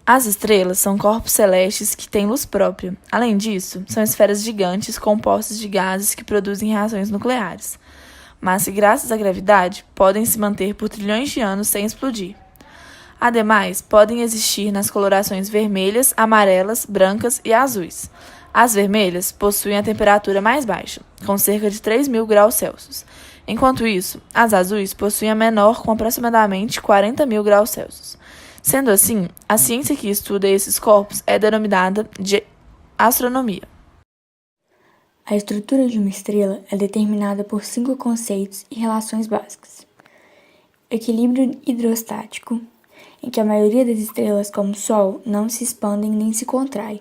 As estrelas são corpos celestes que têm luz própria. Além disso, são esferas gigantes compostas de gases que produzem reações nucleares, mas que, graças à gravidade, podem se manter por trilhões de anos sem explodir. Ademais, podem existir nas colorações vermelhas, amarelas, brancas e azuis. As vermelhas possuem a temperatura mais baixa, com cerca de 3.000 graus Celsius. Enquanto isso, as azuis possuem a menor, com aproximadamente 40.000 graus Celsius. Sendo assim, a ciência que estuda esses corpos é denominada de astronomia. A estrutura de uma estrela é determinada por 5 conceitos e relações básicas. Equilíbrio hidrostático, em que a maioria das estrelas, como o Sol, não se expandem nem se contraem.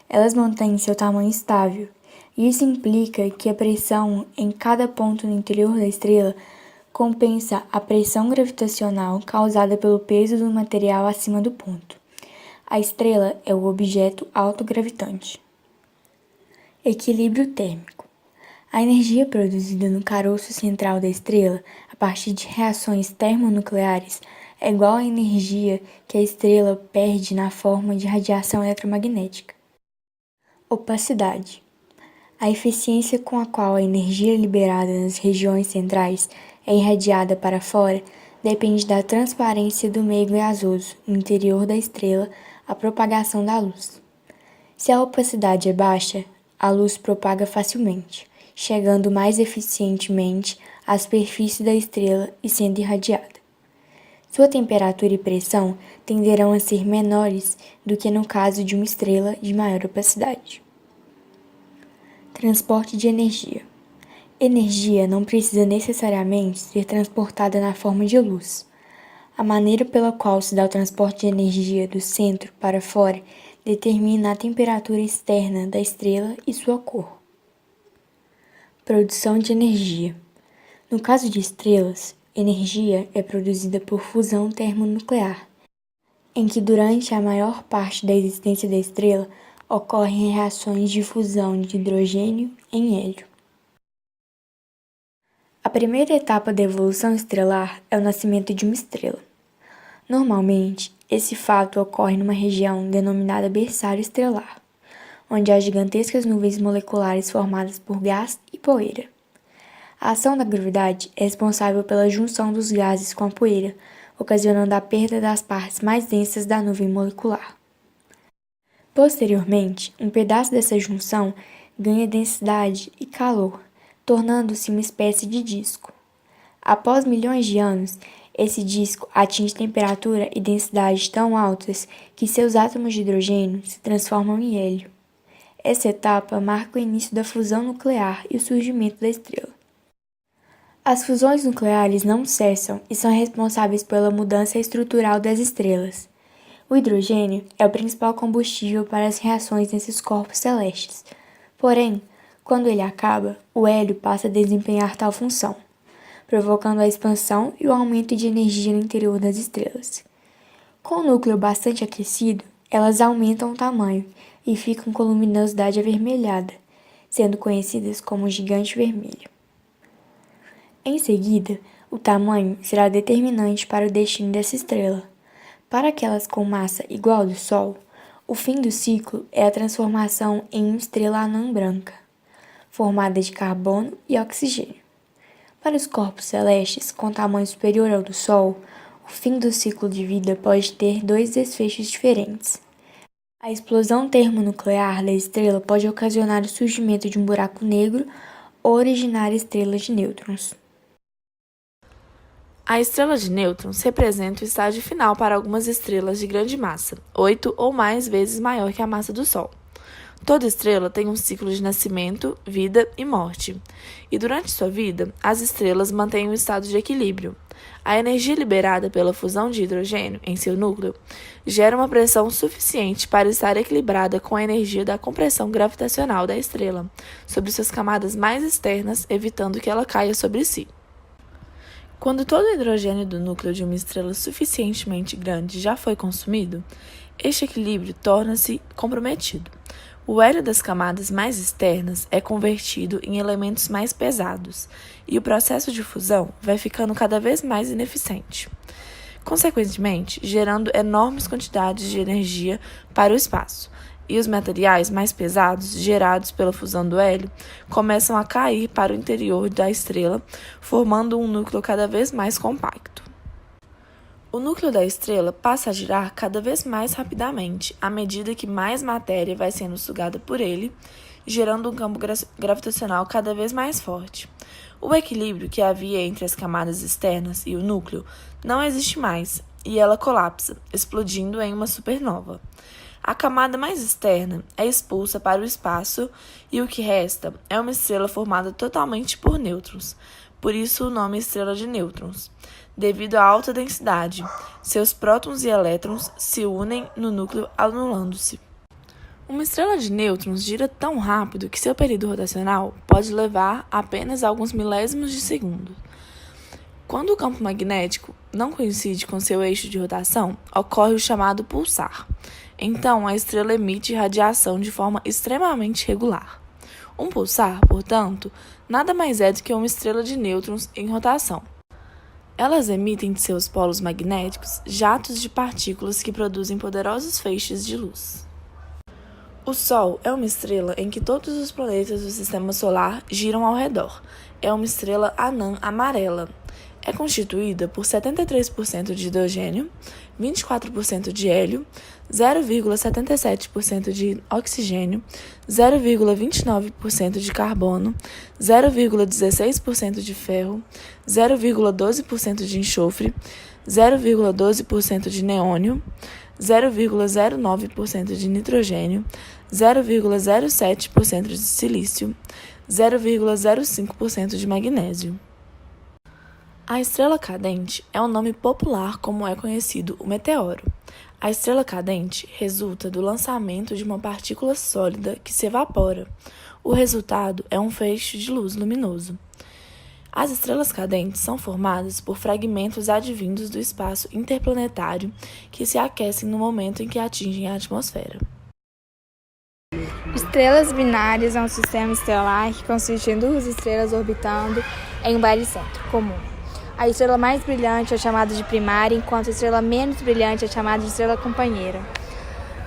Elas mantêm seu tamanho estável. Isso implica que a pressão em cada ponto no interior da estrela compensa a pressão gravitacional causada pelo peso do material acima do ponto. A estrela é o objeto autogravitante. Equilíbrio térmico. A energia produzida no caroço central da estrela, a partir de reações termonucleares, é igual à energia que a estrela perde na forma de radiação eletromagnética. Opacidade. A eficiência com a qual a energia liberada nas regiões centrais é irradiada para fora depende da transparência do meio gasoso no interior da estrela, a propagação da luz. Se a opacidade é baixa, a luz propaga facilmente, chegando mais eficientemente à superfície da estrela e sendo irradiada. Sua temperatura e pressão tenderão a ser menores do que no caso de uma estrela de maior opacidade. Transporte de energia. Energia não precisa necessariamente ser transportada na forma de luz. A maneira pela qual se dá o transporte de energia do centro para fora determina a temperatura externa da estrela e sua cor. Produção de energia. No caso de estrelas, energia é produzida por fusão termonuclear, em que durante a maior parte da existência da estrela ocorrem reações de fusão de hidrogênio em hélio. A primeira etapa da evolução estelar é o nascimento de uma estrela. Normalmente, esse fato ocorre numa região denominada berçário estelar, onde há gigantescas nuvens moleculares formadas por gás e poeira. A ação da gravidade é responsável pela junção dos gases com a poeira, ocasionando a perda das partes mais densas da nuvem molecular. Posteriormente, um pedaço dessa junção ganha densidade e calor, tornando-se uma espécie de disco. Após milhões de anos, esse disco atinge temperatura e densidade tão altas que seus átomos de hidrogênio se transformam em hélio. Essa etapa marca o início da fusão nuclear e o surgimento da estrela. As fusões nucleares não cessam e são responsáveis pela mudança estrutural das estrelas. O hidrogênio é o principal combustível para as reações nesses corpos celestes. Porém, quando ele acaba, o hélio passa a desempenhar tal função, provocando a expansão e o aumento de energia no interior das estrelas. Com o núcleo bastante aquecido, elas aumentam o tamanho e ficam com luminosidade avermelhada, sendo conhecidas como gigante vermelho. Em seguida, o tamanho será determinante para o destino dessa estrela. Para aquelas com massa igual ao do Sol, o fim do ciclo é a transformação em uma estrela anã branca, formada de carbono e oxigênio. Para os corpos celestes com tamanho superior ao do Sol, o fim do ciclo de vida pode ter 2 desfechos diferentes. A explosão termonuclear da estrela pode ocasionar o surgimento de um buraco negro ou originar estrelas de nêutrons. A estrela de nêutrons representa o estágio final para algumas estrelas de grande massa, 8 ou mais vezes maior que a massa do Sol. Toda estrela tem um ciclo de nascimento, vida e morte, e durante sua vida, as estrelas mantêm um estado de equilíbrio. A energia liberada pela fusão de hidrogênio em seu núcleo gera uma pressão suficiente para estar equilibrada com a energia da compressão gravitacional da estrela sobre suas camadas mais externas, evitando que ela caia sobre si. Quando todo o hidrogênio do núcleo de uma estrela suficientemente grande já foi consumido, este equilíbrio torna-se comprometido. O hélio das camadas mais externas é convertido em elementos mais pesados, e o processo de fusão vai ficando cada vez mais ineficiente. consequentemente gerando enormes quantidades de energia para o espaço. E os materiais mais pesados, gerados pela fusão do hélio, começam a cair para o interior da estrela, formando um núcleo cada vez mais compacto. O núcleo da estrela passa a girar cada vez mais rapidamente, à medida que mais matéria vai sendo sugada por ele, gerando um campo gravitacional cada vez mais forte. O equilíbrio que havia entre as camadas externas e o núcleo não existe mais, e ela colapsa, explodindo em uma supernova. A camada mais externa é expulsa para o espaço e o que resta é uma estrela formada totalmente por nêutrons, por isso o nome estrela de nêutrons. Devido à alta densidade, seus prótons e elétrons se unem no núcleo anulando-se. Uma estrela de nêutrons gira tão rápido que seu período rotacional pode levar apenas alguns milésimos de segundo. Quando o campo magnético não coincide com seu eixo de rotação, ocorre o chamado pulsar. Então, a estrela emite radiação de forma extremamente regular. Um pulsar, portanto, nada mais é do que uma estrela de nêutrons em rotação. Elas emitem de seus polos magnéticos jatos de partículas que produzem poderosos feixes de luz. O Sol é uma estrela em que todos os planetas do Sistema Solar giram ao redor. É uma estrela anã amarela. É constituída por 73% de hidrogênio, 24% de hélio, 0,77% de oxigênio, 0,29% de carbono, 0,16% de ferro, 0,12% de enxofre, 0,12% de neônio, 0,09% de nitrogênio, 0,07% de silício, 0,05% de magnésio. A estrela cadente é um nome popular como é conhecido o meteoro. A estrela cadente resulta do lançamento de uma partícula sólida que se evapora. O resultado é um feixe de luz luminoso. As estrelas cadentes são formadas por fragmentos advindos do espaço interplanetário que se aquecem no momento em que atingem a atmosfera. Estrelas binárias é um sistema estelar que consiste em duas estrelas orbitando em um baricentro comum. A estrela mais brilhante é chamada de primária, enquanto a estrela menos brilhante é chamada de estrela companheira.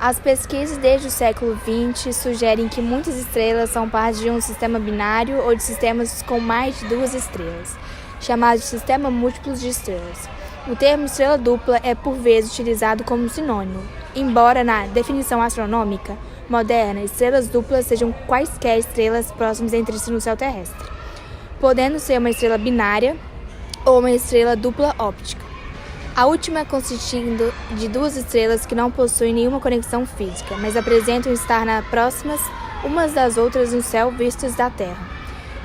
As pesquisas desde o século XX sugerem que muitas estrelas são parte de um sistema binário ou de sistemas com mais de duas estrelas, chamado de sistema múltiplo de estrelas. O termo estrela dupla é por vezes utilizado como sinônimo, embora na definição astronômica moderna, estrelas duplas sejam quaisquer estrelas próximas entre si no céu terrestre, podendo ser uma estrela binária ou uma estrela dupla óptica. A última consistindo de duas estrelas que não possuem nenhuma conexão física, mas apresentam estar próximas umas das outras no céu vistas da Terra.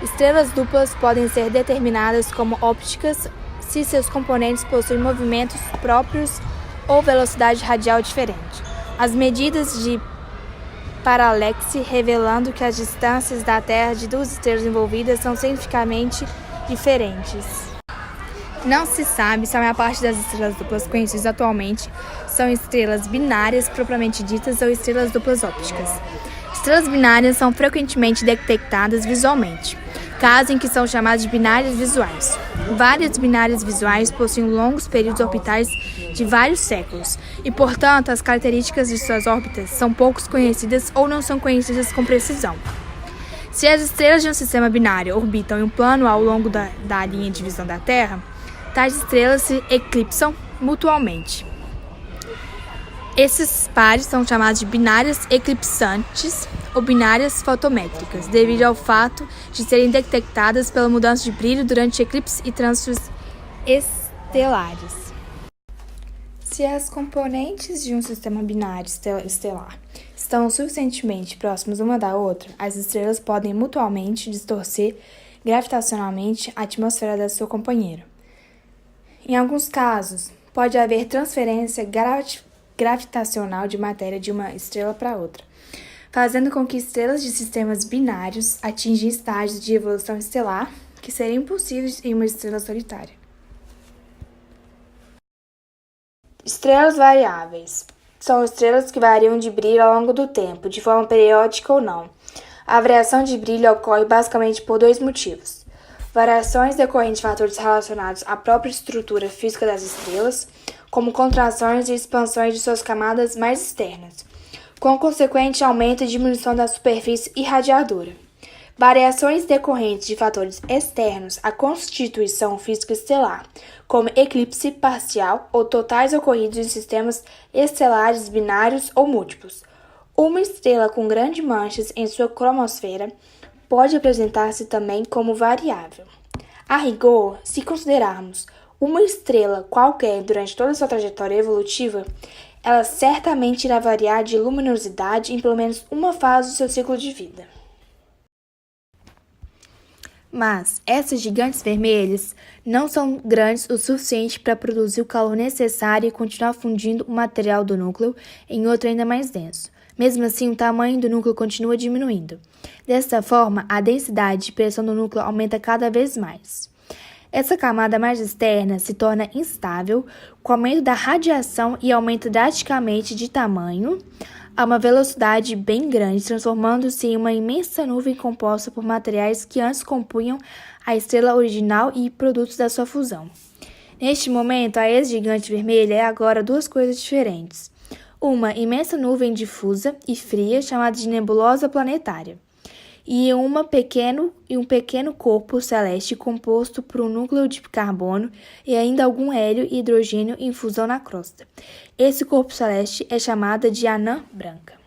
Estrelas duplas podem ser determinadas como ópticas se seus componentes possuem movimentos próprios ou velocidade radial diferente. As medidas de paralaxe revelando que as distâncias da Terra de duas estrelas envolvidas são significativamente diferentes. Não se sabe se a maior parte das estrelas duplas conhecidas atualmente são estrelas binárias propriamente ditas ou estrelas duplas ópticas. Estrelas binárias são frequentemente detectadas visualmente, casos em que são chamadas de binárias visuais. Várias binárias visuais possuem longos períodos orbitais de vários séculos e, portanto, as características de suas órbitas são pouco conhecidas ou não são conhecidas com precisão. Se as estrelas de um sistema binário orbitam em um plano ao longo da linha de visão da Terra, tais estrelas se eclipsam mutuamente. Esses pares são chamados de binárias eclipsantes ou binárias fotométricas, devido ao fato de serem detectadas pela mudança de brilho durante eclipses e trânsitos estelares. Se as componentes de um sistema binário estelar estão suficientemente próximas uma da outra, as estrelas podem mutuamente distorcer gravitacionalmente a atmosfera da sua companheira. Em alguns casos, pode haver transferência gravitacional de matéria de uma estrela para outra, fazendo com que estrelas de sistemas binários atinjam estágios de evolução estelar que seriam impossíveis em uma estrela solitária. Estrelas variáveis são estrelas que variam de brilho ao longo do tempo, de forma periódica ou não. A variação de brilho ocorre basicamente por dois motivos: variações decorrentes de fatores relacionados à própria estrutura física das estrelas, como contrações e expansões de suas camadas mais externas, com consequente aumento e diminuição da superfície irradiadora. Variações decorrentes de fatores externos à constituição física estelar, como eclipse parcial ou totais ocorridos em sistemas estelares binários ou múltiplos. Uma estrela com grandes manchas em sua cromosfera pode apresentar-se também como variável. A rigor, se considerarmos uma estrela qualquer durante toda sua trajetória evolutiva, ela certamente irá variar de luminosidade em pelo menos uma fase do seu ciclo de vida. Mas essas gigantes vermelhas não são grandes o suficiente para produzir o calor necessário e continuar fundindo o material do núcleo em outro ainda mais denso. Mesmo assim, o tamanho do núcleo continua diminuindo. Dessa forma, a densidade e pressão do núcleo aumenta cada vez mais. Essa camada mais externa se torna instável com o aumento da radiação e aumenta drasticamente de tamanho a uma velocidade bem grande, transformando-se em uma imensa nuvem composta por materiais que antes compunham a estrela original e produtos da sua fusão. Neste momento, a ex-gigante vermelha é agora duas coisas diferentes. Uma imensa nuvem difusa e fria, chamada de nebulosa planetária, e um pequeno corpo celeste composto por um núcleo de carbono e ainda algum hélio e hidrogênio em fusão na crosta. Esse corpo celeste é chamado de anã branca.